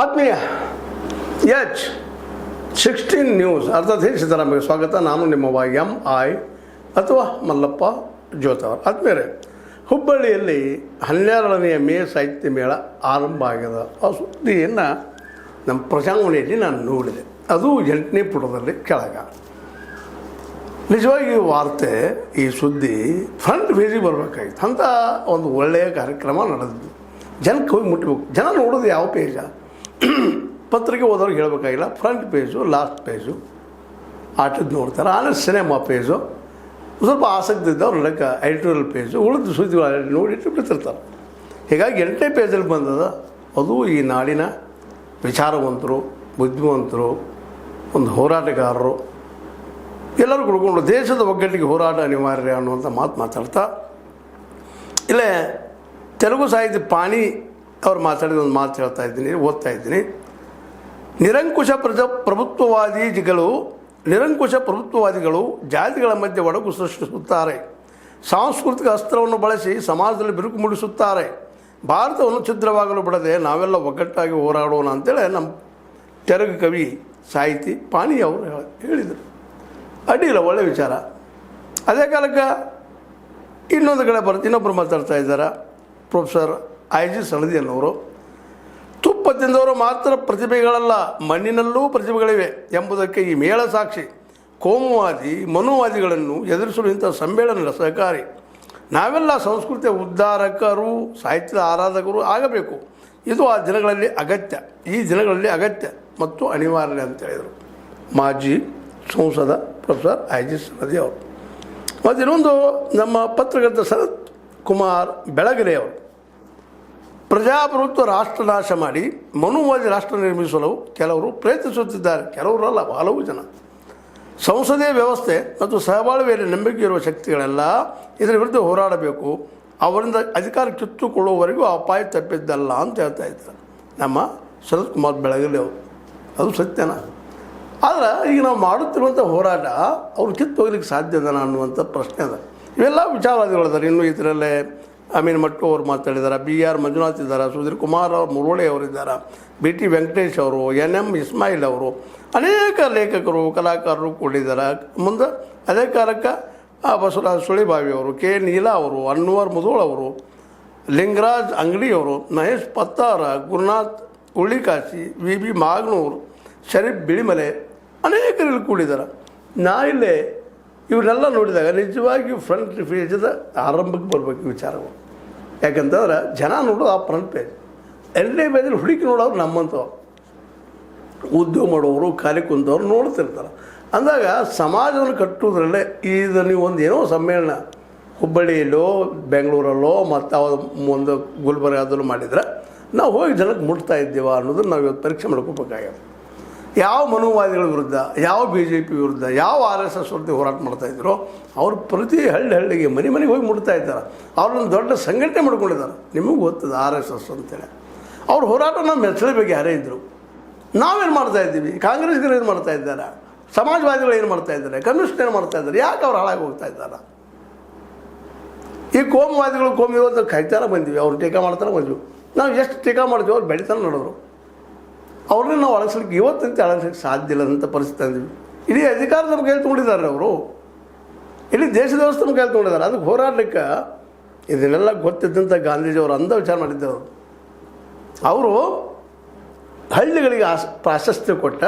ಆತ್ಮೀಯ H16 news ಅರ್ಥಾತ್ ಸಿದ್ದರಾಮಯ್ಯ ಸ್ವಾಗತ. ನಾನು ನಿಮ್ಮ MI ಅಥವಾ ಮಲ್ಲಪ್ಪ ಜೋತವರ್. ಆತ್ಮೀಯರೇ, ಹುಬ್ಬಳ್ಳಿಯಲ್ಲಿ 12ನೇ ಮೇ ಸಾಹಿತ್ಯ ಮೇಳ ಆರಂಭ ಆಗಿದೆ. ಆ ಸುದ್ದಿಯನ್ನು ನಮ್ಮ ಪ್ರಜಾಂಗಣೆಯಲ್ಲಿ ನಾನು ನೋಡಿದೆ. ಅದು 8ನೇ ಪುಟದಲ್ಲಿ ಕೆಳಗ. ನಿಜವಾಗಿ ಈ ವಾರ್ತೆ, ಈ ಸುದ್ದಿ ಫ್ರಂಟ್ ಪೇಜಿಗೆ ಬರಬೇಕಾಗಿತ್ತು. ಅಂಥ ಒಂದು ಒಳ್ಳೆಯ ಕಾರ್ಯಕ್ರಮ ನಡೆದಿದ್ದು. ಜನಕ್ಕೆ ಹೋಗಿ ಮುಟ್ಟಬೇಕು. ಜನ ನೋಡೋದು ಯಾವ ಪೇಜ, ಪತ್ರಿಕೆ ಓದೋರಿಗೆ ಹೇಳಬೇಕಾಗಿಲ್ಲ. ಫ್ರಂಟ್ ಪೇಜು, ಲಾಸ್ಟ್ ಪೇಜು ಆಟದ್ದು ನೋಡ್ತಾರೆ. ಆಮೇಲೆ ಸಿನಿಮಾ ಪೇಜು, ಸ್ವಲ್ಪ ಆಸಕ್ತಿ ಇದ್ದವ್ರು ಲೈಕ್ ಎಡಿಟೋರಿಯಲ್ ಪೇಜು, ಉಳಿದ ಸುದ್ದಿಗಳಲ್ಲಿ ನೋಡಿಟ್ಟು ಬಿಡ್ತಿರ್ತಾರೆ. ಹೀಗಾಗಿ 8ನೇ ಪೇಜಲ್ಲಿ ಬಂದದ. ಅದು ಈ ನಾಡಿನ ವಿಚಾರವಂತರು, ಬುದ್ಧಿವಂತರು, ಒಂದು ಹೋರಾಟಗಾರರು ಎಲ್ಲರೂ ಕುಡ್ಕೊಂಡು ದೇಶದ ಒಗ್ಗಟ್ಟಿಗೆ ಹೋರಾಟ ಅನಿವಾರ್ಯ ಅನ್ನುವಂಥ ಮಾತು ಮಾತಾಡ್ತಾ, ಇಲ್ಲೇ ತೆಲುಗು ಸಾಹಿತ್ಯ ಪಾಣಿ ಅವ್ರು ಮಾತಾಡಿದ ಒಂದು ಮಾತು ಹೇಳ್ತಾ ಇದ್ದೀನಿ, ಓದ್ತಾ ಇದ್ದೀನಿ. ನಿರಂಕುಶ ಪ್ರಭುತ್ವವಾದಿಗಳು ಜಾತಿಗಳ ಮಧ್ಯೆ ಒಡಕು ಸೃಷ್ಟಿಸುತ್ತಾರೆ. ಸಾಂಸ್ಕೃತಿಕ ಅಸ್ತ್ರವನ್ನು ಬಳಸಿ ಸಮಾಜದಲ್ಲಿ ಬಿರುಕು ಮೂಡಿಸುತ್ತಾರೆ. ಭಾರತವನ್ನು ಛಿದ್ರವಾಗಲು ಬಿಡದೆ ನಾವೆಲ್ಲ ಒಗ್ಗಟ್ಟಾಗಿ ಹೋರಾಡೋಣ ಅಂತೇಳಿ ನಮ್ಮ ತೆಲುಗು ಕವಿ ಸಾಹಿತಿ ಪಾಣಿ ಅವರು ಹೇಳಿದರು. ಅಡ್ಡಿಲ್ಲ, ಒಳ್ಳೆ ವಿಚಾರ. ಅದೇ ಕಾಲಕ್ಕೆ ಇನ್ನೊಂದು ಕಡೆ ಇನ್ನೊಬ್ಬರು ಮಾತಾಡ್ತಾ ಇದ್ದಾರೆ. ಪ್ರೊಫೆಸರ್ IG ಸನದಿ ಅನ್ನೋರು, ತುಪ್ಪ ತಿಂದವರು ಮಾತ್ರ ಪ್ರತಿಭೆಗಳಲ್ಲ, ಮಣ್ಣಿನಲ್ಲೂ ಪ್ರತಿಭೆಗಳಿವೆ ಎಂಬುದಕ್ಕೆ ಈ ಮೇಳ ಸಾಕ್ಷಿ. ಕೋಮುವಾದಿ ಮನುವಾದಿಗಳನ್ನು ಎದುರಿಸಲು ಇಂಥ ಸಮ್ಮೇಳನ ಸಹಕಾರಿ. ನಾವೆಲ್ಲ ಸಂಸ್ಕೃತಿಯ ಉದ್ಧಾರಕರು, ಸಾಹಿತ್ಯದ ಆರಾಧಕರು ಆಗಬೇಕು. ಇದು ಈ ದಿನಗಳಲ್ಲಿ ಅಗತ್ಯ ಮತ್ತು ಅನಿವಾರ್ಯ ಅಂತ ಹೇಳಿದರು ಮಾಜಿ ಸಂಸದ ಪ್ರೊಫೆಸರ್ IG ಸನದಿ ಅವರು. ಮತ್ತು ಇನ್ನೊಂದು ನಮ್ಮ ಪತ್ರಕರ್ತ ಶರತ್ ಕುಮಾರ್ ಬೆಳಗೆರೆ ಅವರು, ಪ್ರಜಾಪ್ರಭುತ್ವ ರಾಷ್ಟ್ರ ನಾಶ ಮಾಡಿ ಮನುವಾದಿ ರಾಷ್ಟ್ರ ನಿರ್ಮಿಸಲು ಕೆಲವರು ಪ್ರಯತ್ನಿಸುತ್ತಿದ್ದಾರೆ. ಕೆಲವರಲ್ಲ, ಹಲವು ಜನ. ಸಂಸದೀಯ ವ್ಯವಸ್ಥೆ ಮತ್ತು ಸಹಬಾಳ್ವೆಯಲ್ಲಿ ನಂಬಿಕೆ ಇರುವ ಶಕ್ತಿಗಳೆಲ್ಲ ಇದರ ವಿರುದ್ಧ ಹೋರಾಡಬೇಕು. ಅವರಿಂದ ಅಧಿಕಾರ ಕಿತ್ತುಕೊಳ್ಳುವವರೆಗೂ ಅಪಾಯ ತಪ್ಪಿದ್ದಲ್ಲ ಅಂತ ಹೇಳ್ತಾ ಇದ್ದಾರೆ ನಮ್ಮ ಶರತ್ ಕುಮಾರ್ ಬೆಳಗೆರೆ ಅವರು. ಅದು ಸತ್ಯನ? ಆದರೆ ಈಗ ನಾವು ಮಾಡುತ್ತಿರುವಂಥ ಹೋರಾಟ ಅವ್ರು ಕಿತ್ತು ಹೋಗ್ಲಿಕ್ಕೆ ಸಾಧ್ಯದನ ಅನ್ನುವಂಥ ಪ್ರಶ್ನೆ ಅದ. ಇವೆಲ್ಲ ವಿಚಾರವಾದಿಗಳಿದ್ದಾರೆ. ಇನ್ನು ಇದರಲ್ಲೇ ಅಮೀನ್ ಮಟ್ಟು ಅವರು ಮಾತಾಡಿದ್ದಾರೆ, BR ಮಂಜುನಾಥ್ ಇದ್ದಾರೆ, ಸುಧೀರ್ ಕುಮಾರ್ ಅವರು, ಮುರುಳಿ ಅವರಿದ್ದಾರೆ, BT ವೆಂಕಟೇಶ್ ಅವರು, NM ಇಸ್ಮಾಯಿಲ್ ಅವರು, ಅನೇಕ ಲೇಖಕರು ಕಲಾಕಾರರು ಕೂಡಿದ್ದಾರೆ. ಮುಂದೆ ಅದೇ ಕಾಲಕ್ಕೆ ಬಸವರಾಜ ಸುಳಿಬಾವಿ ಅವರು, K ನೀಲಾ ಅವರು, ಅನ್ವರ್ ಮುದೋಳ್ ಅವರು, ಲಿಂಗರಾಜ್ ಅಂಗಡಿಯವರು, ಮಹೇಶ್ ಪತ್ತಾರ, ಗುರುನಾಥ್ ಉಳ್ಳಿಕಾಶಿ, VB ಮಾಗನೂರು, ಶರೀಫ್ ಬಿಳಿಮಲೆ, ಅನೇಕರಲ್ಲಿ ಕೂಡಿದ್ದಾರೆ. ನಾ ಇಲ್ಲೇ ಇವನ್ನೆಲ್ಲ ನೋಡಿದಾಗ ನಿಜವಾಗಿಯೂ ಫ್ರಂಟ್ ಪೇಜದ ಆರಂಭಕ್ಕೆ ಬರಬೇಕು ವಿಚಾರಗಳು. ಯಾಕಂತಂದ್ರೆ ಜನ ನೋಡೋದು ಆ ಫ್ರಂಟ್ ಪೇಜ್. 2ನೇ ಪೇಜಲ್ಲಿ ಹುಡುಕಿ ನೋಡೋರು ನಮ್ಮಂಥವ್ರು, ಉದ್ಯೋಗ ಮಾಡೋರು, ಖಾಲಿ ಕುಂತವ್ರು ನೋಡ್ತಿರ್ತಾರೆ. ಅಂದಾಗ ಸಮಾಜವನ್ನು ಕಟ್ಟುವುದರಲ್ಲೇ ಇದು ನೀವು ಏನೋ ಸಮ್ಮೇಳನ ಹುಬ್ಬಳ್ಳಿಯಲ್ಲೋ ಬೆಂಗಳೂರಲ್ಲೋ ಮತ್ತು ಒಂದು ಗುಲ್ಬರ್ಗಾದಲ್ಲೂ ಮಾಡಿದರೆ ನಾವು ಹೋಗಿ ಜನಕ್ಕೆ ಮುಟ್ತಾ ಇದ್ದೀವ ಅನ್ನೋದನ್ನು ನಾವು ಇವತ್ತು ಪರೀಕ್ಷೆ ಮಾಡ್ಕೋಬೇಕಾಗ್ಯದ. ಯಾವ ಮನುವಾದಿಗಳ ವಿರುದ್ಧ, ಯಾವ BJP ವಿರುದ್ಧ, ಯಾವ RSS ವಿರುದ್ಧ ಹೋರಾಟ ಮಾಡ್ತಾಯಿದ್ರು, ಅವರು ಪ್ರತಿ ಹಳ್ಳಿಗೆ ಮನೆಗೆ ಹೋಗಿ ಮುಟ್ತಾ ಇದ್ದಾರೆ. ಅವ್ರನ್ನ ದೊಡ್ಡ ಸಂಘಟನೆ ಮಾಡ್ಕೊಂಡಿದ್ದಾರೆ. ನಿಮಗೂ ಗೊತ್ತದ RSS ಅಂತೇಳಿ. ಅವ್ರ ಹೋರಾಟ ನಾವು ಮೆಚ್ಚಲೇಬೇಕು. ಯಾರೇ ಇದ್ದರು ನಾವೇನು ಮಾಡ್ತಾಯಿದ್ದೀವಿ, ಕಾಂಗ್ರೆಸ್ಗರು ಏನು ಮಾಡ್ತಾ ಇದ್ದಾರೆ, ಸಮಾಜವಾದಿಗಳು ಏನು ಮಾಡ್ತಾ ಇದ್ದಾರೆ, ಕಮ್ಯುನಿಸ್ಟ್ ಏನು ಮಾಡ್ತಾ ಇದ್ದಾರೆ, ಯಾಕೆ ಅವ್ರು ಹಾಳಾಗಿ ಹೋಗ್ತಾ ಇದ್ದಾರೆ? ಈ ಕೋಮುವಾದಿಗಳು ಕೋಮಿವಂತ ಕಾಯ್ತಾನೆ ಬಂದೀವಿ, ಅವ್ರು ಟೀಕಾ ಮಾಡ್ತಾನೆ ಬಂದ್ವಿ. ನಾವು ಎಷ್ಟು ಟೀಕಾ ಮಾಡ್ತೀವಿ ಅವ್ರು ಬೆಳಿತಾನೆ ನೋಡೋರು. ಅವ್ರನ್ನ ನಾವು ಅಳಿಸ್ಲಿಕ್ಕೆ ಇವತ್ತಂತೆ ಅಳಿಸ್ಲಿಕ್ಕೆ ಸಾಧ್ಯ ಇಲ್ಲದಂಥ ಪರಿಸ್ಥಿತಿ ಅಂದ್ವಿ. ಇಡೀ ಅಧಿಕಾರ ನಮ್ಮ ಕೈಲಿ ತೊಗೊಂಡಿದ್ದಾರೆ ಅವರು, ಇಡೀ ದೇಶದ ವ್ಯವಸ್ಥೆ ನಮ್ಮ ಕೈಲಿ ತೊಗೊಂಡಿದ್ದಾರೆ. ಅದಕ್ಕೆ ಹೋರಾಡಲಿಕ್ಕೆ ಇದನ್ನೆಲ್ಲ ಗೊತ್ತಿದ್ದಂಥ ಗಾಂಧೀಜಿಯವರು ಅಂದ ವಿಚಾರ ಮಾಡಿದ್ದವರು. ಅವರು ಹಳ್ಳಿಗಳಿಗೆ ಪ್ರಾಶಸ್ತ್ಯ ಕೊಟ್ಟ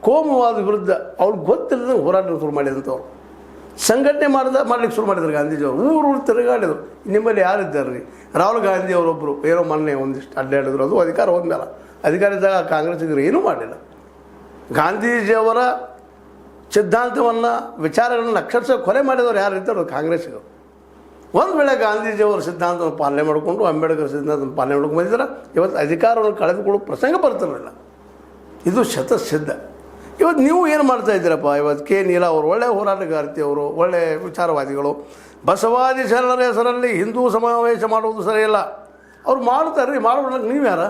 ಕೋಮುವಾದ ವಿರುದ್ಧ ಅವ್ರಿಗೆ ಗೊತ್ತಿಲ್ಲದಂಗೆ ಹೋರಾಟ ಶುರು ಮಾಡಿದಂಥವ್ರು. ಸಂಘಟನೆ ಮಾಡ್ಲಿಕ್ಕೆ ಶುರು ಮಾಡಿದ್ರು ಗಾಂಧೀಜಿಯವರು. ಊರು ತಿರುಗಾಡಿದ್ರು. ನಿಮ್ಮಲ್ಲಿ ಯಾರಿದ್ದಾರೆ ರೀ? ರಾಹುಲ್ ಗಾಂಧಿ ಅವರೊಬ್ಬರು ಏನೋ ಮೊನ್ನೆ ಒಂದಿಷ್ಟು ಅಡ್ಡಾಡಿದ್ರು. ಅದು ಅಧಿಕಾರ ಹೋದ್ಮೇಲೆ ಅಧಿಕಾರದಾಗ ಕಾಂಗ್ರೆಸ್ಸಿಗರು ಏನೂ ಮಾಡಲಿಲ್ಲ. ಗಾಂಧೀಜಿಯವರ ಸಿದ್ಧಾಂತವನ್ನು, ವಿಚಾರಗಳನ್ನು ಅಕ್ಷರಶಃ ಕೊಲೆ ಮಾಡಿದವರು ಯಾರು ಇದ್ದಾರೋ ಕಾಂಗ್ರೆಸ್ಸಿಗರು. ಒಂದು ವೇಳೆ ಗಾಂಧೀಜಿಯವರ ಸಿದ್ಧಾಂತವನ್ನು ಪಾಲನೆ ಮಾಡಿಕೊಂಡು, ಅಂಬೇಡ್ಕರ್ ಸಿದ್ಧಾಂತವನ್ನು ಪಾಲನೆ ಮಾಡ್ಕೊಂಡು ಬಂದಿದ್ದಾರೆ, ಇವತ್ತು ಅಧಿಕಾರವನ್ನು ಕಳೆದುಕೊಳ್ಳೋ ಪ್ರಸಂಗ ಬರ್ತಿರಲಿಲ್ಲ. ಇದು ಶತಸಿದ್ಧ. ಇವತ್ತು ನೀವು ಏನು ಮಾಡ್ತಾಯಿದ್ದೀರಪ್ಪ? ಇವತ್ತು K ನೀಲಾ ಅವರು ಒಳ್ಳೆಯ ಹೋರಾಟಗಾರ್ತಿ, ಅವರು ಒಳ್ಳೆಯ ವಿಚಾರವಾದಿಗಳು. ಬಸವಾದಿ ಶರಣರ ಹೆಸರಲ್ಲಿ ಹಿಂದೂ ಸಮಾವೇಶ ಮಾಡುವುದು ಸರಿಯಲ್ಲ. ಅವ್ರು ಮಾಡ್ತಾರೆ ರೀ, ಮಾಡ್ಬಿಡಕ್ಕೆ ನೀವು ಯಾರ?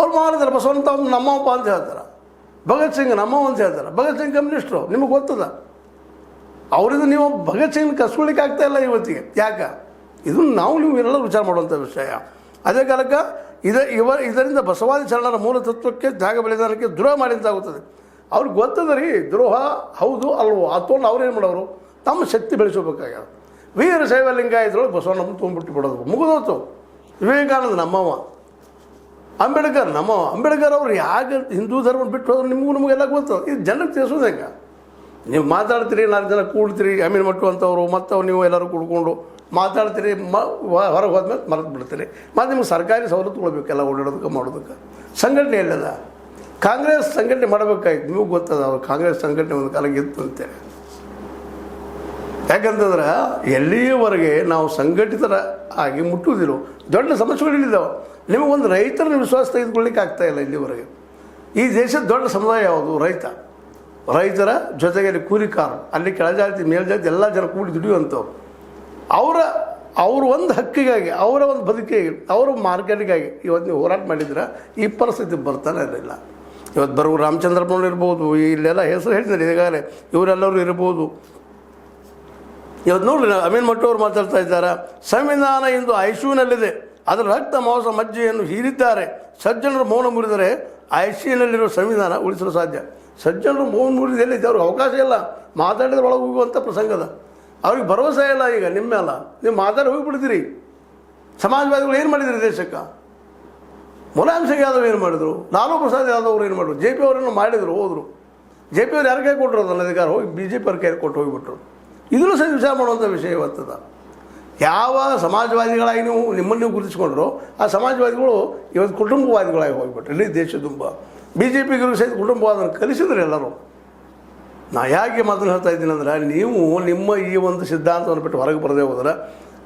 ಅವ್ರು ಮಾಡಿದ್ರೆ ಬಸವಂತ ನಮ್ಮಪ್ಪ ಅಂತ ಹೇಳ್ತಾರೆ, ಭಗತ್ ಸಿಂಗ್ ನಮ್ಮವ ಅಂತ ಹೇಳ್ತಾರೆ. ಭಗತ್ ಸಿಂಗ್ ಕಮ್ಯುನಿಸ್ಟ್ರು, ನಿಮಗೆ ಗೊತ್ತದ. ಅವರಿಂದ ನೀವು ಭಗತ್ ಸಿಂಗ್ ಕಸ್ಕೊಳ್ಳಿಕ್ಕೆ ಆಗ್ತಾಯಿಲ್ಲ ಇವತ್ತಿಗೆ. ಯಾಕೆ? ಇದನ್ನು ನೀವು ಎಲ್ಲ ವಿಚಾರ ಮಾಡುವಂಥ ವಿಷಯ. ಅದೇ ಕಾಲಕ್ಕೆ ಇದರಿಂದ ಬಸವಾದಿ ಶರಣರ ಮೂಲ ತತ್ವಕ್ಕೆ ತ್ಯಾಗ ಬಲಿದಾನಕ್ಕೆ ದ್ರೋಹ ಮಾಡಿದಂತಾಗುತ್ತದೆ. ಅವ್ರಿಗೆ ಗೊತ್ತದ ರೀ ದ್ರೋಹ ಹೌದು ಅಲ್ವೋ ಅತ್ತೊಂಡು ಅವ್ರೇನು ಮಾಡೋರು ತಮ್ಮ ಶಕ್ತಿ ಬೆಳೆಸೋಬೇಕಾಗ್ಯದ. ವೀರಶೈವ ಲಿಂಗಾಯತರೊಳಗೆ ಬಸವಣ್ಣನ ತೊಗೊಂಡ್ಬಿಟ್ಟು ಬಿಡೋದು ಮುಗಿದೋತು. ವಿವೇಕಾನಂದ ನಮ್ಮವ, ಅಂಬೇಡ್ಕರ್ ನಮ್ಮವ. ಅಂಬೇಡ್ಕರ್ ಅವ್ರು ಯಾಕೆ ಹಿಂದೂ ಧರ್ಮ ಬಿಟ್ಟು ಹೋದ್ರು ನಮಗೆಲ್ಲ ಗೊತ್ತದ. ಇದು ಜನಕ್ಕೆ ತಿಳಿಸೋದು ಹೆಂಗೆ? ನೀವು ಮಾತಾಡ್ತೀರಿ, 4 ಜನ ಕೂಡ್ತೀರಿ, ಅಮೀನ್ ಮಟ್ಟು ಅಂತವರು ಮತ್ತು ನೀವು ಎಲ್ಲರೂ ಕೂಡ್ಕೊಂಡು ಮಾತಾಡ್ತೀರಿ, ಹೊರಗೆ ಹೋದ್ಮೇಲೆ ಮರೆತು ಬಿಡ್ತೀರಿ. ಮತ್ತು ನಿಮ್ಗೆ ಸರ್ಕಾರಿ ಸವಲತ್ತುಗಳು ಬೇಕೆಲ್ಲ ಓಡಾಡೋದಕ್ಕೆ ಮಾಡೋದಕ್ಕೆ. ಸಂಘಟನೆ ಎಲ್ಲದ? ಕಾಂಗ್ರೆಸ್ ಸಂಘಟನೆ ಮಾಡಬೇಕಾಯ್ತು. ನಿಮಗೆ ಗೊತ್ತದ ಅವ್ರು ಕಾಂಗ್ರೆಸ್ ಸಂಘಟನೆ ಒಂದು ಕಾಲಕ್ಕೆ ಇತ್ತು ಅಂತೇಳಿ. ಯಾಕಂತಂದ್ರೆ ಎಲ್ಲಿಯವರೆಗೆ ನಾವು ಸಂಘಟಿತರ ಆಗಿ ಮುಟ್ಟುವುದಿಲ್ಲ ದೊಡ್ಡ ಸಮಸ್ಯೆಗಳಿದ್ದಾವೆ. ನಿಮಗೊಂದು ರೈತರನ್ನ ವಿಶ್ವಾಸ ತೆಗೆದುಕೊಳ್ಳಿಕ್ಕೆ ಆಗ್ತಾಯಿಲ್ಲ ಇಲ್ಲಿವರೆಗೆ. ಈ ದೇಶದ ದೊಡ್ಡ ಸಮುದಾಯ ಯಾವುದು? ರೈತರ ಜೊತೆಗೆ ಅಲ್ಲಿ ಕೂಲಿಕಾರರು, ಅಲ್ಲಿ ಕೆಳಜಾತಿ ಮೇಲ್ಜಾತಿ ಎಲ್ಲ ಜನ ಕೂಡಿ ದುಡಿಯುವಂಥವ್ರು. ಅವರ ಒಂದು ಹಕ್ಕಿಗಾಗಿ, ಅವರ ಒಂದು ಬದುಕಿಗೆ, ಅವರ ಮಾರ್ಕೆಟ್ಗಾಗಿ ಇವತ್ತು ನೀವು ಹೋರಾಟ ಮಾಡಿದ್ರೆ ಈ ಪರಿಸ್ಥಿತಿ ಬರ್ತಾನೆ ಇರಲಿಲ್ಲ. ಇವತ್ತು ಬರುವ ರಾಮಚಂದ್ರಪ್ಪನವ್ರು ಇರ್ಬೋದು, ಇಲ್ಲೆಲ್ಲ ಹೆಸರು ಹೇಳಿದ್ದಾರೆ ಈಗಾಗಲೇ, ಇವರೆಲ್ಲರೂ ಇರ್ಬೋದು. ಇವತ್ತು ನೋಡ್ರಿ ಅಮೀನ್ ಮಟ್ಟವ್ರು ಮಾತಾಡ್ತಾ ಇದ್ದಾರೆ, ಸಂವಿಧಾನ ಇಂದು ಐಸಿಯುನಲ್ಲಿದೆ, ಅದರ ರಕ್ತ ಮಾಂಸ ಮಜ್ಜೆಯನ್ನು ಹೀರಿದ್ದಾರೆ. ಸಜ್ಜನರು ಮೌನ ಮುರಿದರೆ ಐಸಿಯುನಲ್ಲಿರುವ ಸಂವಿಧಾನ ಉಳಿಸಲು ಸಾಧ್ಯ. ಸಜ್ಜನರು ಮೌನ ಮುರಿದು ಎಲ್ಲಿದೆ? ಅವ್ರಿಗೆ ಅವಕಾಶ ಇಲ್ಲ, ಮಾತಾಡಿದ್ರೆ ಒಳಗೆ ಹೋಗುವಂಥ ಪ್ರಸಂಗದ. ಅವ್ರಿಗೆ ಭರವಸೆ ಇಲ್ಲ. ಈಗ ನಿಮ್ಮೆಲ್ಲ ನೀವು ಮಾತಾಡಿ ಹೋಗಿಬಿಡ್ತೀರಿ. ಸಮಾಜವಾದಿಗಳು ಏನು ಮಾಡಿದ್ರಿ ದೇಶಕ್ಕೆ? ಮುಲಾಯಂ ಸಿಂಗ್ ಯಾದವ್ ಏನು ಮಾಡಿದರು? ಲಾಲೂ ಪ್ರಸಾದ್ ಯಾದವ್ ಅವರು ಏನು ಮಾಡಿದ್ರು? JP ಅವರನ್ನು ಮಾಡಿದರು, ಹೋದರು. JP ಅವ್ರು ಯಾರ ಕೈ ಕೊಟ್ಟರು ಅದನ್ನು ಅಧಿಕಾರ? ಹೋಗಿ BJP ಅವ್ರ ಕೈ ಕೊಟ್ಟು ಹೋಗಿಬಿಟ್ರು. ಇದನ್ನು ಸಹ ವಿಚಾರ ಮಾಡುವಂಥ ವಿಷಯ ಇವತ್ತದ. ಯಾವ ಸಮಾಜವಾದಿಗಳಾಗಿ ನಿಮ್ಮನ್ನು ನೀವು ಗುರುತಿಸ್ಕೊಂಡ್ರು, ಆ ಸಮಾಜವಾದಿಗಳು ಇವತ್ತು ಕುಟುಂಬವಾದಿಗಳಾಗಿ ಹೋಗಿಬಿಟ್ರು. ಇಲ್ಲಿ ದೇಶ ತುಂಬ BJPಗಿರು ಸಹಿತ ಕುಟುಂಬವಾದನ್ನು ಕಲಿಸಿದ್ರು ಎಲ್ಲರೂ. ನಾ ಯಾಕೆ ಮಾತನ್ನು ಹೇಳ್ತಾ ಇದ್ದೀನಿ ಅಂದ್ರೆ, ನೀವು ನಿಮ್ಮ ಈ ಒಂದು ಸಿದ್ಧಾಂತವನ್ನು ಬಿಟ್ಟು ಹೊರಗೆ ಬರದೇ ಹೋದ್ರೆ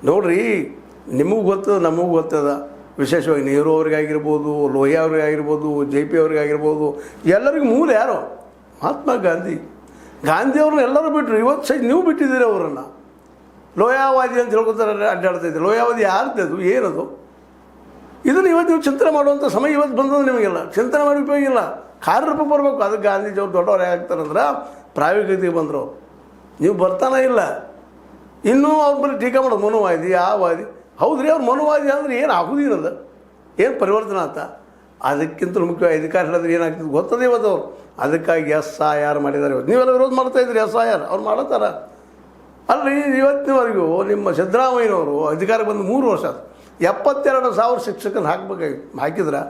ನೋಡಿರಿ, ನಿಮಗೂ ಗೊತ್ತದ, ನಮಗೂ ಗೊತ್ತದ. ವಿಶೇಷವಾಗಿ ನೆಹರು ಅವ್ರಿಗಾಗಿರ್ಬೋದು, ಲೋಹಿಯಾ ಅವ್ರಿಗಾಗಿರ್ಬೋದು, JP ಅವ್ರಿಗಾಗಿರ್ಬೋದು, ಎಲ್ಲರಿಗೂ ಮೂಲ ಯಾರು? ಮಹಾತ್ಮ ಗಾಂಧಿಯವ್ರನ್ನ ಎಲ್ಲರೂ ಬಿಟ್ಟರು. ಇವತ್ತು ಸಹ ನೀವು ಬಿಟ್ಟಿದ್ದೀರಿ ಅವರನ್ನು. ಲೋಯಾವಾದಿ ಅಂತ ಹೇಳ್ಕೊತಾರೆ, ಅಡ್ಡಾಡ್ತಾಯಿದ್ದೀರಿ. ಲೋಯಾವಾದಿ ಯಾರ್ದದು? ಏನದು? ಇದನ್ನು ಇವತ್ತು ನೀವು ಚಿಂತನೆ ಮಾಡುವಂಥ ಸಮಯ ಇವತ್ತು ಬಂದದ್ದು ನಿಮಗೆಲ್ಲ. ಚಿಂತನೆ ಮಾಡಿ ಉಪಯೋಗ ಇಲ್ಲ. ಕಾರ್ಯರೂಪಕ್ಕೆ ಬರಬೇಕು. ಅದಕ್ಕೆ ಗಾಂಧೀಜಿಯವ್ರು ದೊಡ್ಡವ್ರು ಆಗ್ತಾರಂದ್ರೆ ಪ್ರಾಯೋಗಿಕತೆಗೆ ಬಂದರು. ನೀವು ಬರ್ತಾನೆ ಇಲ್ಲ. ಇನ್ನೂ ಅವ್ರ ಬಳಿ ಟೀಕೆ ಮಾಡೋದು ಮನುವಾದಿ, ಆ ವಾದಿ. ಹೌದ್ರಿ, ಅವ್ರು ಮನುವಾದಿ ಅಂದರೆ ಏನು ಆಗೋದಿರೋದ? ಏನು ಪರಿವರ್ತನೆ ಆತ? ಅದಕ್ಕಿಂತ ಮುಖ್ಯವಾಗಿ ಅಧಿಕಾರ ಹೇಳಿದ್ರೆ ಏನಾಗ್ತದೆ ಗೊತ್ತದೆ ಇವತ್ತು ಅವ್ರು. ಅದಕ್ಕಾಗಿ SIR ಮಾಡಿದ್ದಾರೆ. ಇವತ್ತು ನೀವೆಲ್ಲ ವಿರೋಧ ಮಾಡ್ತಾಯಿದ್ರಿ SIR. ಅವ್ರು ಮಾಡತ್ತಾರ ಅಲ್ರಿ. ಇವತ್ತಿನವರೆಗೂ ನಿಮ್ಮ ಸಿದ್ದರಾಮಯ್ಯನವರು ಅಧಿಕಾರಕ್ಕೆ ಬಂದು 3 ವರ್ಷ, 72,000 ಶಿಕ್ಷಕರು ಹಾಕಿದ್ರೆ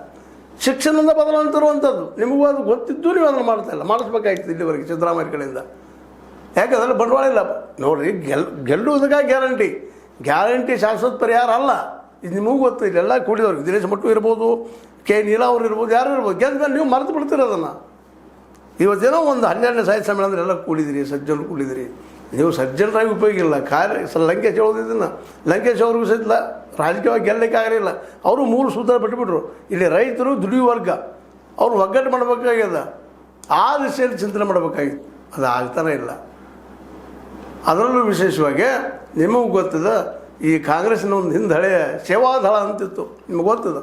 ಶಿಕ್ಷಣದಿಂದ ಬದಲಾವಣೆ ತರುವಂಥದ್ದು. ನಿಮಗೂ ಅದು ಗೊತ್ತಿದ್ದು ನೀವು ಅದನ್ನು ಮಾಡ್ತಾಯಿಲ್ಲ. ಮಾಡಿಸ್ಬೇಕಾಗಿತ್ತು ಇಲ್ಲಿವರೆಗೆ ಸಿದ್ದರಾಮಯ್ಯ ಕಡೆಯಿಂದ. ಯಾಕಂದ್ರೆ ಬಂಡವಾಳ ಇಲ್ಲ. ನೋಡಿರಿ, ಗೆಲ್ಲುವುದಕ್ಕಾಗಿ ಗ್ಯಾರಂಟಿ ಶಾಶ್ವತ ಪರಿಹಾರ ಅಲ್ಲ. ಇದು ನಿಮಗೂ ಗೊತ್ತು. ಇಲ್ಲೆಲ್ಲ ಕೂಡಿದವ್ರಿಗೆ ದಿನೇಶ್ ಮಟ್ಟು ಇರ್ಬೋದು, K. ನೀಲಾ ಅವ್ರು ಇರ್ಬೋದು, ಯಾರು ಇರ್ಬೋದು. ಗೆದ್ದ ನೀವು ಮರೆತು ಬಿಡ್ತೀರ ಅದನ್ನು. ಇವತ್ತೇನೋ ಒಂದು 12ನೇ ಸಾಹಿತ್ಯ ಸಮ್ಮೇಳನ ಎಲ್ಲ ಕೂಡಿದಿರಿ, ಸಜ್ಜನರು ಕೂಡಿದಿರಿ. ನೀವು ಸಜ್ಜನರಾಗಿ ಉಪಯೋಗ ಇಲ್ಲ. ಲಂಕೇಶ್ ಹೇಳೋದಿದ್ದನ್ನು, ಲಂಕೇಶ್ ಅವ್ರಿಗೂ ಸಹಿತ ರಾಜಕೀಯವಾಗಿ ಗೆಲ್ಲಕ್ಕೆ ಆಗಲಿಲ್ಲ. ಅವರು 3 ಸೂತ್ರ ಬಿಟ್ಟುಬಿಟ್ರು. ಇಲ್ಲಿ ರೈತರು, ದುಡಿಯುವ ವರ್ಗ, ಅವ್ರು ಒಗ್ಗಟ್ಟು ಮಾಡಬೇಕಾಗ್ಯದ. ಆ ದಿಶೆಯಲ್ಲಿ ಚಿಂತನೆ ಮಾಡಬೇಕಾಗಿತ್ತು. ಅದು ಆಗ್ತಾನೆ ಇಲ್ಲ. ಅದರಲ್ಲೂ ವಿಶೇಷವಾಗಿ ನಿಮಗೂ ಗೊತ್ತದ, ಈ ಕಾಂಗ್ರೆಸ್ಸಿನ ಒಂದು ಹಿಂದೆ ಹಳೆಯ ಸೇವಾದಳ ಅಂತಿತ್ತು. ನಿಮಗೆ ಗೊತ್ತದ.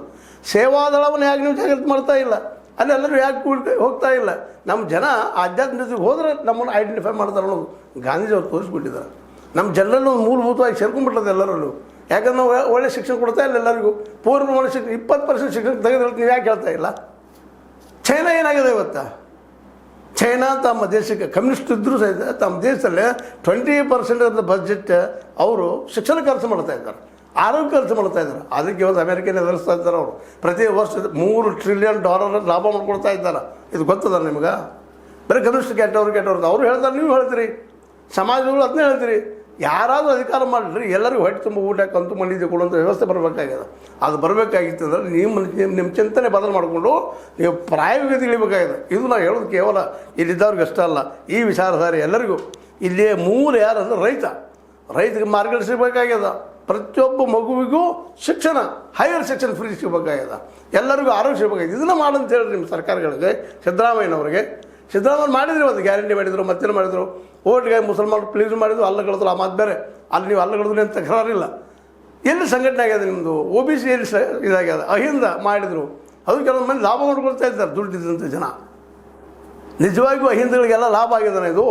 ಸೇವಾದಳವನ್ನು ಯಾಕೆ ನೀವು ಜಾಗೃತಿ ಮಾಡ್ತಾ ಇಲ್ಲ? ಅಲ್ಲಿ ಎಲ್ಲರೂ ಯಾಕೆ ಹೋಗ್ತಾ ಇಲ್ಲ? ನಮ್ಮ ಜನ ಆಧ್ಯಾತ್ಮಿಕತೆಗೆ ಹೋದರೆ ನಮ್ಮನ್ನು ಐಡೆಂಟಿಫೈ ಮಾಡ್ತಾರೆ ಅನ್ನೋದು ಗಾಂಧೀಜಿಯವ್ರು ತೋರಿಸ್ಬಿಟ್ಟಿದ್ದಾರೆ. ನಮ್ಮ ಜನರಲ್ಲೂ ಒಂದು ಮೂಲಭೂತವಾಗಿ ಸೇರ್ಕೊಂಡ್ಬಿಟ್ಟದೆ ಎಲ್ಲರಲ್ಲೂ. ಯಾಕಂದ್ರೆ ನಾವು ಒಳ್ಳೆ ಶಿಕ್ಷಣ ಕೊಡ್ತಾ ಇಲ್ಲ ಎಲ್ಲರಿಗೂ. ಪೂರ್ವ ಪ್ರಮಾಣ ಶಿಕ್ಷಣ 20% ಶಿಕ್ಷಣ ತೆಗೆದ್ರೆ ನೀವು ಯಾಕೆ ಹೇಳ್ತಾ ಇಲ್ಲ? ಚೈನಾ ಏನಾಗಿದೆ ಇವತ್ತು? ಚೈನಾ ತಮ್ಮ ದೇಶಕ್ಕೆ ಕಮ್ಯುನಿಸ್ಟ್ ಇದ್ದರೂ ಸಹಿತ ತಮ್ಮ ದೇಶದಲ್ಲಿ 20% ಆಫ್ ದ ಬಜೆಟ್ ಅವರು ಶಿಕ್ಷಣ ಖರ್ಚು ಮಾಡ್ತಾ ಇದ್ದಾರೆ, ಆರೋಗ್ಯ ಖರ್ಚು ಮಾಡ್ತಾ ಇದ್ದಾರೆ. ಅದಕ್ಕೆ ಇವತ್ತು ಅಮೇರಿಕನ್ ಎದುರಿಸ್ತಾ ಇದ್ದಾರೆ. ಅವರು ಪ್ರತಿ ವರ್ಷ $3 ಟ್ರಿಲಿಯನ್ ಲಾಭ ಮಾಡ್ಕೊಳ್ತಾ ಇದ್ದಾರೆ. ಇದು ಗೊತ್ತದ ನಿಮ್ಗೆ? ಬರೀ ಕಮ್ಯುನಿಸ್ಟ್ ಕೆಟ್ಟವ್ರು ಅವರು ಹೇಳ್ತಾರೆ, ನೀವು ಹೇಳ್ತೀರಿ, ಸಮಾಜಗಳು ಅದನ್ನೇ ಹೇಳ್ತೀರಿ. ಯಾರಾದರೂ ಅಧಿಕಾರ ಮಾಡಿರಿ, ಎಲ್ಲರಿಗೂ ಹೊಟ್ಟೆ ತುಂಬ ಊಟ ಕಂತು ಮಲ್ಲಿಗೆ ಕೊಡುವಂಥ ವ್ಯವಸ್ಥೆ ಬರಬೇಕಾಗಿದೆ. ಅದು ಬರಬೇಕಾಗಿತ್ತು ಅಂದರೆ ನಿಮ್ಮ ಚಿಂತನೆ ಬದಲು ಮಾಡಿಕೊಂಡು ನೀವು ಪ್ರಾಯೋಗಿಕತೆ ಇಳಿಬೇಕಾಗಿದೆ. ಇದು ನಾವು ಹೇಳೋದು ಕೇವಲ ಇಲ್ಲಿದ್ದವ್ರಿಗೆ ಅಷ್ಟೇ ಅಲ್ಲ, ಈ ವಿಚಾರಧಾರೆ ಎಲ್ಲರಿಗೂ. ಇಲ್ಲಿಯೇ ಮೂಲ ಯಾರು ಅಂದರೆ ರೈತಗೆ ಮಾರ್ಗದರ್ಶಿಸಬೇಕಾಗ್ಯದ. ಪ್ರತಿಯೊಬ್ಬ ಮಗುವಿಗೂ ಶಿಕ್ಷಣ, ಹೈಯರ್ ಸೆಕ್ಷನ್ ಫ್ರೀ ಸಿಗಬೇಕಾಗ್ಯದ. ಎಲ್ಲರಿಗೂ ಆರೋಗ್ಯ ಸಿಗಬೇಕಾಗಿದೆ. ಇದನ್ನು ಮಾಡಂತ ಹೇಳಿ ನಿಮ್ಮ ಸರ್ಕಾರಗಳಿಗೆ, ಸಿದ್ದರಾಮಯ್ಯನವ್ರಿಗೆ. ಸಿದ್ದರಾಮಯ್ಯ ಮಾಡಿದ್ರು, ಅದು ಗ್ಯಾರಂಟಿ ಮಾಡಿದರು, ಮತ್ತೇನು ಮಾಡಿದರು, ಓಟ್ಗೆ ಮುಸಲ್ಮಾನರು ಪ್ಲೀಸ್ ಮಾಡಿದ್ರು, ಅಲ್ಲಗಳಿದ್ರು. ಆ ಮಾತು ಬೇರೆ. ಅಲ್ಲಿ ನೀವು ಅಲ್ಲಗಳಿದ್ರು ಅಂತ ತಕರಾರಿಲ್ಲ. ಎಲ್ಲಿ ಸಂಘಟನೆ ಆಗ್ಯದ ನಿಮ್ಮದು? OBC ಎಲ್ಲಿ ಇದಾಗ್ಯದ? ಅಹಿಂದ ಮಾಡಿದರು. ಅದು ಕೆಲವೊಂದು ಮಂದಿ ಲಾಭ ಮಾಡ್ಕೊಳ್ತಾ ಇದ್ದಾರೆ, ದುಡ್ಡಿದ್ದಂಥ ಜನ. ನಿಜವಾಗಿಯೂ ಅಹಿಂದಗಳಿಗೆಲ್ಲ ಲಾಭ ಆಗಿದ್ದಾನೆ ಇದು?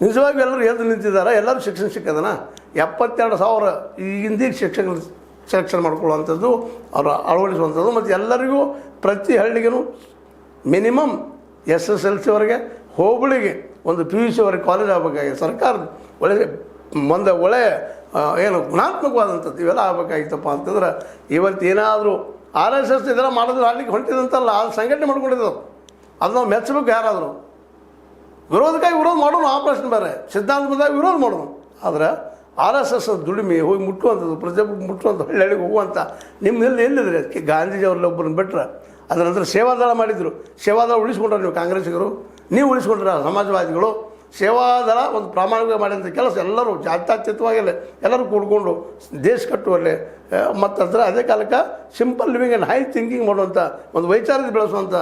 ನಿಜವಾಗಿಯೂ ಎಲ್ಲರೂ ಎದ್ದು ನಿಂತಿದ್ದಾರೆ? ಎಲ್ಲರೂ ಶಿಕ್ಷಣ ಸಿಕ್ಕದನ? 72,000 ಈ ಹಿಂದಿಗೆ ಶಿಕ್ಷಕರು ಸೆಲೆಕ್ಷನ್ ಮಾಡ್ಕೊಳ್ಳುವಂಥದ್ದು, ಅವರು ಅಳವಡಿಸುವಂಥದ್ದು. ಮತ್ತು ಎಲ್ಲರಿಗೂ ಪ್ರತಿ ಹಳ್ಳಿಗೂ ಮಿನಿಮಮ್ SSLCವರೆಗೆ, ಹೋಬಳಿಗೆ ಒಂದು PUC ವರೆಗೆ ಕಾಲೇಜ್ ಆಗಬೇಕಾಗಿದೆ. ಸರ್ಕಾರದ ಒಳ್ಳೆಯ ಏನು ಗುಣಾತ್ಮಕವಾದಂಥದ್ದು ಇವೆಲ್ಲ ಆಗಬೇಕಾಗಿತ್ತಪ್ಪ ಅಂತಂದ್ರೆ ಇವತ್ತೇನಾದರೂ RSS ಇದೆಲ್ಲ ಮಾಡಿದ್ರೆ ಆಡಲಿಕ್ಕೆ ಹೊಂಟಿದಂತಲ್ಲ, ಅದು ಸಂಘಟನೆ ಮಾಡ್ಕೊಂಡಿದ್ದವು. ಅದು ನಾವು ಮೆಚ್ಚಬೇಕು. ಯಾರಾದರೂ ವಿರೋಧಕ್ಕಾಗಿ ವಿರೋಧ ಮಾಡೋಣ, ಆಪರೇಷನ್ ಬೇರೆ, ಸಿದ್ಧಾಂತ ಬಂದಾಗ ವಿರೋಧ ಮಾಡೋಣ. ಆದರೆ RSS ದುಡಿಮೆ ಹೋಗಿ ಮುಟ್ಟುವಂಥದ್ದು, ಪ್ರಜೆಗಳಿಗೆ ಮುಟ್ಟುವಂಥ, ಹಳ್ಳಿಗೆ ಹೋಗುವಂಥ ನಿಮ್ಮಲ್ಲಿ ಎಲ್ಲಿದ್ರೆ ಅದಕ್ಕೆ ಗಾಂಧೀಜಿಯವ್ರಲ್ಲಿ ಒಬ್ಬರನ್ನ ಬಿಟ್ಟರೆ ಅದರ ನಂತರ ಸೇವಾದಳ ಮಾಡಿದರು. ಸೇವಾದಳ ಉಳಿಸ್ಕೊಂಡ್ರೆ ನೀವು ಕಾಂಗ್ರೆಸ್ಸಿಗರು, ನೀವು ಉಳಿಸ್ಕೊಂಡ್ರೆ ಸಮಾಜವಾದಿಗಳು. ಸೇವಾದಳ ಒಂದು ಪ್ರಾಮಾಣಿಕ ಮಾಡಿದಂಥ ಕೆಲಸ ಎಲ್ಲರೂ ಜಾತ್ಯತೀತವಾಗಿಲ್ಲ, ಎಲ್ಲರೂ ಕೂಡ್ಕೊಂಡು ದೇಶ ಕಟ್ಟುವಲ್ಲಿ ಮತ್ತು ಅದರ ಅದೇ ಕಾಲಕ್ಕೆ simple living and high thinking ಮಾಡುವಂಥ ಒಂದು ವೈಚಾರಿಕ ಬೆಳೆಸುವಂಥ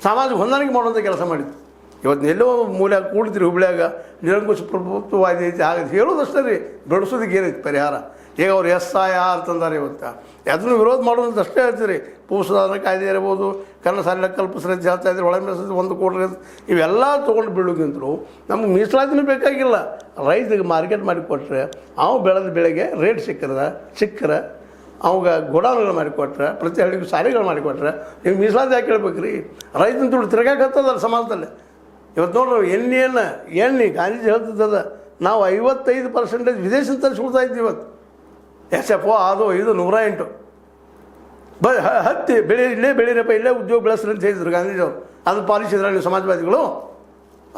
ಸಾಮಾಜಿಕ ಹೊಂದಾಣಿಕೆ ಮಾಡುವಂಥ ಕೆಲಸ ಮಾಡಿತ್ತು. ಇವತ್ತು ಎಲ್ಲೋ ಮೂಲೆ ಕೂಡ್ತೀರಿ ಹುಬ್ಳ್ಯಾಗ ನಿರಂಕುಶ ಪ್ರಭುತ್ವವಾದಿ ಐತಿ ಆಗದು ಹೇಳೋದಷ್ಟೇ ರೀ, ಬೆಳೆಸೋದಕ್ಕೆ ಏನೈತಿ ಪರಿಹಾರ? ಈಗ ಅವ್ರು SIR ತಂದಾರೆ. ಇವತ್ತು ಅದನ್ನು ವಿರೋಧ ಮಾಡೋದಂತ ಅಷ್ಟೇ ಹೇಳ್ತೀರಿ. ಭೂಸುಧಾರಣಾ ಕಾಯ್ದೆ ಇರ್ಬೋದು, ಕನ್ನಡ ಸಾಲಿನ ಕಲ್ಪಿಸ್ರದ್ದು ಹೇಳ್ತಾ ಇದ್ರೆ, ಒಳ ಮೀಸಲಾತಿ 1 ಕೋಟಿ ಇವೆಲ್ಲ ತೊಗೊಂಡು ಬೀಳೋದಿಂತಲೂ ನಮ್ಗೆ ಮೀಸಲಾತಿನೂ ಬೇಕಾಗಿಲ್ಲ. ರೈತರಿಗೆ ಮಾರ್ಕೆಟ್ ಮಾಡಿ ಕೊಟ್ಟರೆ ಅವು ಬೆಳೆದ ಬೆಳೆಗೆ ರೇಟ್ ಸಿಕ್ಕರೆ ಅವಾಗ ಗೋಡಾನುಗಳು ಮಾಡಿಕೊಟ್ರೆ, ಪ್ರತಿ ಹಳ್ಳಿಗೂ ಸಾರಿಗಳು ಮಾಡಿಕೊಟ್ರೆ ನೀವು ಮೀಸಲಾತಿ ಯಾಕೆ ಕೇಳ್ಬೇಕು ರೀ? ರೈತನ ದುಡ್ಡು ತಿರ್ಗಾಕತ್ತದಲ್ಲ ಸಮಾಜದಲ್ಲಿ. ಇವತ್ತು ನೋಡ್ರಿ, ಎಣ್ಣೆ ಗಾಂಧೀಜಿ ಹೇಳ್ತಿದ್ದದ, ನಾವು 55% ವಿದೇಶದಿಂದ ತರಿಸ್ಕೊಳ್ತಾ ಇದ್ದೀವಿ. ಇವತ್ತು SFO ಅದು ಇದು 108 ಹತ್ತಿ ಇಲ್ಲೇ ಬೆಳೀರಪ್ಪ, ಇಲ್ಲೇ ಉದ್ಯೋಗ ಬೆಳೆಸ್ರಿ ಅಂತ ಹೇಳಿದ್ರು ಗಾಂಧೀಜಿಯವರು. ಅದು ಪಾಲಿಸಿದ್ರೆ ನೀವು ಸಮಾಜವಾದಿಗಳು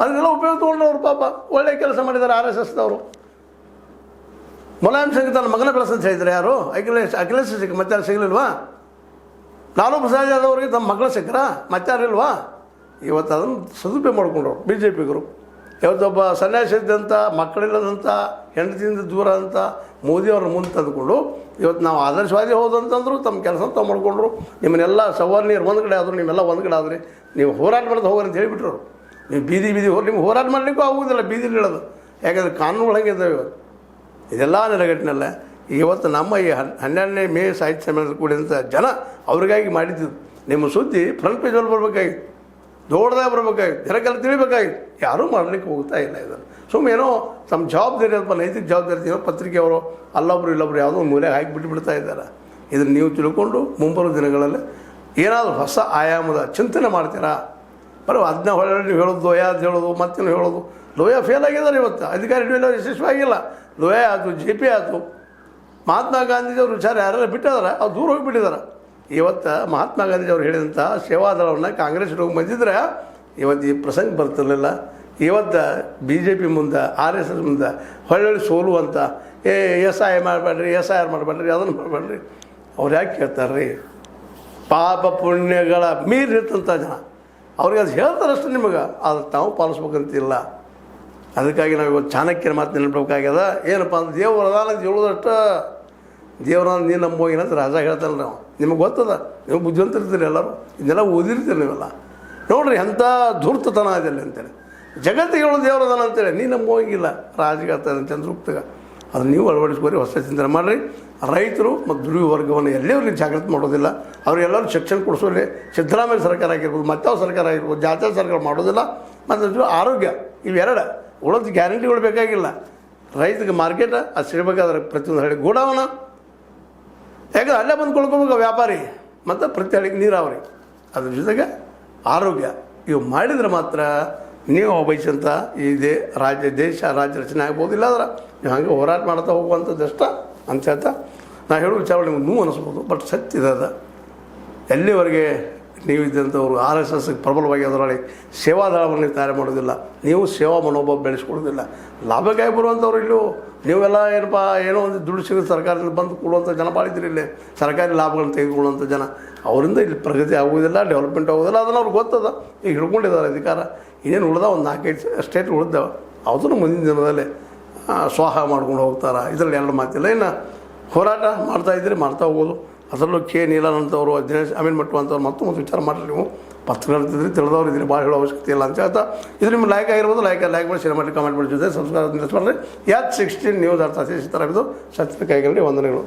ಅದನ್ನೆಲ್ಲ ಉಪಯೋಗ ತೊಗೊಂಡವ್ರು. ಪಾಪ ಒಳ್ಳೆಯ ಕೆಲಸ ಮಾಡಿದ್ದಾರೆ RSSದವರು. ಮುಲಾಯಂ ಸಿಂಗ್ ತನ್ನ ಮಗನ ಬೆಳೆಸಂತ ಹೇಳಿದ್ರೆ ಯಾರು? ಅಖಿಲೇಶ್ ಸಿಕ್ಕ ಮತ್ತಾರು ಸಿಗಲಿಲ್ವಾ? ಲಾಲೂ ಪ್ರಸಾದ್ ಯಾದವ್ ಅವರಿಗೆ ತಮ್ಮ ಮಗಳು ಸಿಕ್ಕರಾ? ಮತ್ತಾರಿಲ್ವಾ? ಇವತ್ತು ಅದನ್ನು ಸದುಪಯೋಗ ಮಾಡ್ಕೊಂಡ್ರು BJPಗರು. ಇವತ್ತೊಬ್ಬ ಸನ್ಯಾಸಿ ಇದ್ದಂಥ, ಮಕ್ಕಳಿಲ್ಲದಂಥ, ಹೆಂಡತಿಯಿಂದ ದೂರ ಅಂತ ಮೋದಿಯವ್ರನ್ನ ಮುಂದೆ ತಂದುಕೊಂಡು ಇವತ್ತು ನಾವು ಆದರ್ಶವಾದಿ ಹೋದಂತಂದ್ರು ತಮ್ಮ ಕೆಲಸ ತಾವು ಮಾಡ್ಕೊಂಡ್ರು. ನಿಮ್ಮನ್ನೆಲ್ಲ ಸವರ್ಣೀಯರು ಒಂದು ಕಡೆ ಆದರು, ನಿಮ್ಮೆಲ್ಲ ಒಂದು ಕಡೆ ಆದರೆ ನೀವು ಹೋರಾಟ ಮಾಡೋದು ಹೋಗ್ರಿ ಅಂತ ಹೇಳಿಬಿಟ್ರು. ನೀವು ಬೀದಿ ಹೋಗಿ ನಿಮ್ಗೆ ಹೋರಾಟ ಮಾಡಲಿಕ್ಕೂ ಆಗುವುದಿಲ್ಲ, ಬೀದಿಲಿ ಹೇಳೋದು. ಯಾಕಂದರೆ ಕಾನೂನು ಒಳಗೆ ಇದ್ದಾವೆ ಇವತ್ತು. ಇದೆಲ್ಲ ನೆಲೆಗಟ್ಟಿನಲ್ಲ ಇವತ್ತು ನಮ್ಮ ಈ 12ನೇ ಮೇ ಸಾಹಿತ್ಯ ಸಮ್ಮೇಳನದ ಕೂಡಿದಂಥ ಜನ ಅವ್ರಿಗಾಗಿ ಮಾಡಿದ್ದು. ನಿಮ್ಮ ಸುದ್ದಿ ಫ್ರಂಟ್ ಪೇಜಲ್ಲಿ ಬರಬೇಕಾಗಿತ್ತು, ದೊಡ್ಡದಾಗಿ ಬರಬೇಕಾಗಿತ್ತು, ಜನಕ್ಕೆಲ್ಲ ತಿಳಿಬೇಕಾಗಿತ್ತು. ಯಾರೂ ಮಾಡಲಿಕ್ಕೆ ಹೋಗ್ತಾ ಇಲ್ಲ. ಇದನ್ನು ಸುಮ್ಮನೆ ಏನೋ ತಮ್ಮ ಜವಾಬ್ದಾರಿ ಅಥವಾ ನೈತಿಕ ಜವಾಬ್ದಾರಿ ಏನೋ ಪತ್ರಿಕೆಯವರು ಅಲ್ಲೊಬ್ರು ಇಲ್ಲೊಬ್ರು ಯಾವುದೋ ಒಂದು ಮೂಲೆ ಹಾಕಿ ಬಿಟ್ಟುಬಿಡ್ತಾ ಇದ್ದಾರೆ. ಇದನ್ನು ನೀವು ತಿಳ್ಕೊಂಡು ಮುಂಬರುವ ದಿನಗಳಲ್ಲಿ ಏನಾದರೂ ಹೊಸ ಆಯಾಮದ ಚಿಂತನೆ ಮಾಡ್ತೀರಾ? ಬರೋ ಅದನ್ನ ಹೊಳ್ಳಿ ನೀವು ಹೇಳೋದು, ಲೋಯ ಅಂತ ಹೇಳೋದು, ಮತ್ತೇನು ಹೇಳೋದು. ಲೋಯ ಫೇಲ್ ಆಗಿದ್ದಾರೆ ಇವತ್ತು, ಅಧಿಕಾರಿ ಯಶಸ್ವಿಯಾಗಿಲ್ಲ. ಲೋಯ ಆಯಿತು, JP ಆಯಿತು, ಮಹಾತ್ಮ ಗಾಂಧೀಜಿಯವ್ರ ವಿಚಾರ ಯಾರೆಲ್ಲ ಬಿಟ್ಟಿದ್ದಾರೆ, ಅವ್ರು ದೂರ ಹೋಗಿಬಿಟ್ಟಿದ್ದಾರೆ. ಇವತ್ತು ಮಹಾತ್ಮ ಗಾಂಧೀಜಿಯವ್ರು ಹೇಳಿದಂಥ ಸೇವಾದಳವನ್ನು ಕಾಂಗ್ರೆಸ್ ಹೋಗಿ ಬಂದಿದ್ರೆ ಇವತ್ತು ಈ ಪ್ರಸಂಗ ಬರ್ತಿರಲಿಲ್ಲ. ಇವತ್ತು BJP ಮುಂದೆ, RSS ಮುಂದೆ ಹೊಳ್ಳಿ ಸೋಲುವಂಥ SIR ಮಾಡಬೇಡ್ರಿ, ಅದನ್ನು ಮಾಡಬೇಡ್ರಿ ಅವ್ರು ಯಾಕೆ ಕೇಳ್ತಾರೆ ರೀ? ಪಾಪ ಪುಣ್ಯಗಳ ಮೀರಿರ್ತಂಥ ಜನ ಅವ್ರಿಗೆ ಅದು ಹೇಳ್ತಾರಷ್ಟೇ ನಿಮಗೆ, ಅದು ತಾವು ಪಾಲಿಸ್ಬೇಕಂತಿಲ್ಲ. ಅದಕ್ಕಾಗಿ ನಾವು ಇವತ್ತು ಚಾಣಕ್ಯನ ಮಾತು ನೆನಪಬೇಕಾಗ್ಯದ. ಏನಪ್ಪ ಅಂದ್ರೆ ದೇವ್ರ ಅದಾನ ಹೇಳೋದಷ್ಟು, ದೇವ್ರನ್ನ ನೀನು ನಂಬೋಗಿನ ಅಂತ ರಾಜ ಹೇಳ್ತಾನೆ. ನಾವು ನಿಮಗೆ ಗೊತ್ತದ, ನೀವು ಬುದ್ಧಿವಂತರಿರ್ತೀರಿ, ಎಲ್ಲರೂ ಇದನ್ನೆಲ್ಲ ಓದಿರ್ತೀರಿ ನೀವೆಲ್ಲ. ನೋಡ್ರಿ ಎಂಥ ಧೂರ್ತತನ ಇದೆಲ್ಲ ಅಂತೇಳಿ. ಜಗತ್ತಿಗೆ ಹೇಳೋದು ದೇವ್ರದಾನ ಅಂತೇಳಿ ನೀನು ನಂಬೋಗಿಲ್ಲ, ರಾಜಿಗೆ ಆಗ್ತದೆ ಚಂದ್ರುಕ್ತಿಗೆ. ಅದು ನೀವು ಅಳವಡಿಸ್ಕೋರಿ, ಹೊಸ ಚಿಂತನೆ ಮಾಡಿರಿ. ರೈತರು ಮತ್ತು ದುಡಿಯುವ ವರ್ಗವನ್ನು ಎಲ್ಲೆವ್ರಿಗೆ ಜಾಗೃತಿ ಮಾಡೋದಿಲ್ಲ. ಅವರೆಲ್ಲರೂ ಶಿಕ್ಷಣ ಕೊಡಿಸೋಲಿ. ಸಿದ್ದರಾಮಯ್ಯ ಸರ್ಕಾರ ಆಗಿರ್ಬೋದು, ಮತ್ತಾವ ಸರ್ಕಾರ ಆಗಿರ್ಬೋದು, ಜಾತ್ಯ ಸರ್ಕಾರ ಮಾಡೋದಿಲ್ಲ. ಮತ್ತು ಆರೋಗ್ಯ ಇವೆರಡು ಉಳೋದು ಗ್ಯಾರಂಟಿಗಳು ಬೇಕಾಗಿಲ್ಲ. ರೈತರಿಗೆ ಮಾರ್ಕೆಟ್ ಅದು ಸಿಗಬೇಕಾದ್ರೆ ಪ್ರತಿಯೊಂದು ಹಳ್ಳಿ ಗೋಡಾವನ, ಯಾಕಂದ್ರೆ ಅಲ್ಲೇ ಬಂದು ಕೊಳ್ಕೋಬೇಕು ವ್ಯಾಪಾರಿ, ಮತ್ತು ಪ್ರತಿ ಹಳ್ಳಿಗೆ ನೀರಾವರಿ, ಅದ್ರ ಜೊತೆಗೆ ಆರೋಗ್ಯ. ಇವು ಮಾಡಿದರೆ ಮಾತ್ರ ನೀವು ಬಯಸಂತ ಇದೇ ದೇಶ ರಾಜ್ಯ ರಚನೆ ಆಗ್ಬೋದು. ಇಲ್ಲಾಂದ್ರೆ ನೀವು ಹಾಗೆ ಹೋರಾಟ ಮಾಡ್ತಾ ಹೋಗುವಂಥದ್ದು ಅಷ್ಟ ಅಂತ ಹೇಳ್ತಾ ನಾನು ಹೇಳೋ ವಿಚಾರ ನಿಮ್ಗೆ ನೋವು ಅನ್ನಿಸ್ಬೋದು. ಬಟ್ ಸತ್ಯ ಇದೆ. ಎಲ್ಲಿವರೆಗೆ ನೀವು ಇದ್ದಂಥವ್ರು RSSಗೆ ಪ್ರಬಲವಾಗಿ ಅದರೊಳಗೆ ಸೇವಾದಳವನ್ನು ತಯಾರು ಮಾಡೋದಿಲ್ಲ, ನೀವು ಸೇವಾ ಮನೋಭಾವ ಬೆಳೆಸ್ಕೊಳ್ಳೋದಿಲ್ಲ. ಲಾಭಕ್ಕಾಗಿ ಬರುವಂಥವ್ರು ಇಲ್ಲೂ ನೀವೆಲ್ಲ ಏನಪ್ಪ ಏನೋ ಒಂದು ದುಡ್ಡು ಸಿಗೋದು ಸರ್ಕಾರದಿಂದ ಬಂದು ಕೊಡುವಂಥ ಜನ ಭಾಳಿದ್ರಿ. ಇಲ್ಲಿ ಸರ್ಕಾರಿ ಲಾಭಗಳನ್ನು ತೆಗೆದುಕೊಳ್ಳುವಂಥ ಜನ, ಅವರಿಂದ ಇಲ್ಲಿ ಪ್ರಗತಿ ಆಗುವುದಿಲ್ಲ, ಡೆವಲಪ್ಮೆಂಟ್ ಆಗೋದಿಲ್ಲ. ಅದನ್ನು ಅವ್ರಿಗೆ ಗೊತ್ತದ. ಈಗ ಹಿಡ್ಕೊಂಡಿದ್ದಾರೆ ಅಧಿಕಾರ. ಇನ್ನೇನು ಉಳ್ದ ಒಂದು 4-5 ಸ್ಟೇಟ್ ಉಳಿದಾವೆ. ಅದನ್ನು ಮುಂದಿನ ದಿನದಲ್ಲಿ ಸ್ವಾಹ ಮಾಡ್ಕೊಂಡು ಹೋಗ್ತಾರೆ. ಇದರಲ್ಲಿ ಎರಡು ಮಾತಿಲ್ಲ. ಇನ್ನು ಹೋರಾಟ ಮಾಡ್ತಾಯಿದ್ರಿ, ಮಾಡ್ತಾ ಹೋಗೋದು. ಅದರಲ್ಲೂ ನೀಲಾನಂತವರು, ದಿನೇಶ್ ಮಟ್ಟು ಅಂತವ್ರು ಮತ್ತೊಂದು ವಿಚಾರ ಮಾಡಿರಿ. ನೀವು ಪತ್ರಕರ್ತಿದ್ರಿ, ತಿಳಿದವ್ರು ಇದ್ರಿ, ಭಾಳ ಹೇಳೋ ಅವಶ್ಯಕತೆ ಇಲ್ಲ ಅಂತ ಹೇಳ್ತಾ ಇದು ನಿಮ್ಮ ಲೈಕ್ ಆಗಿರ್ಬೋದು. ಲೈಕ್ ಮಾಡಿ, ಶೇರ್ ಮಾಡಿ, ಕಮೆಂಟ್ ಮಾಡಿ, ಜೊತೆ ಸಬ್ಸ್ಕ್ರೈಬ್ ಮಾಡಿರಿ. H16 ನ್ಯೂಸ್ ಅರ್ಥ ಇದು ಸತ್ಯ ಕೈಗಳಲ್ಲಿ ವಂದನೆಗಳು.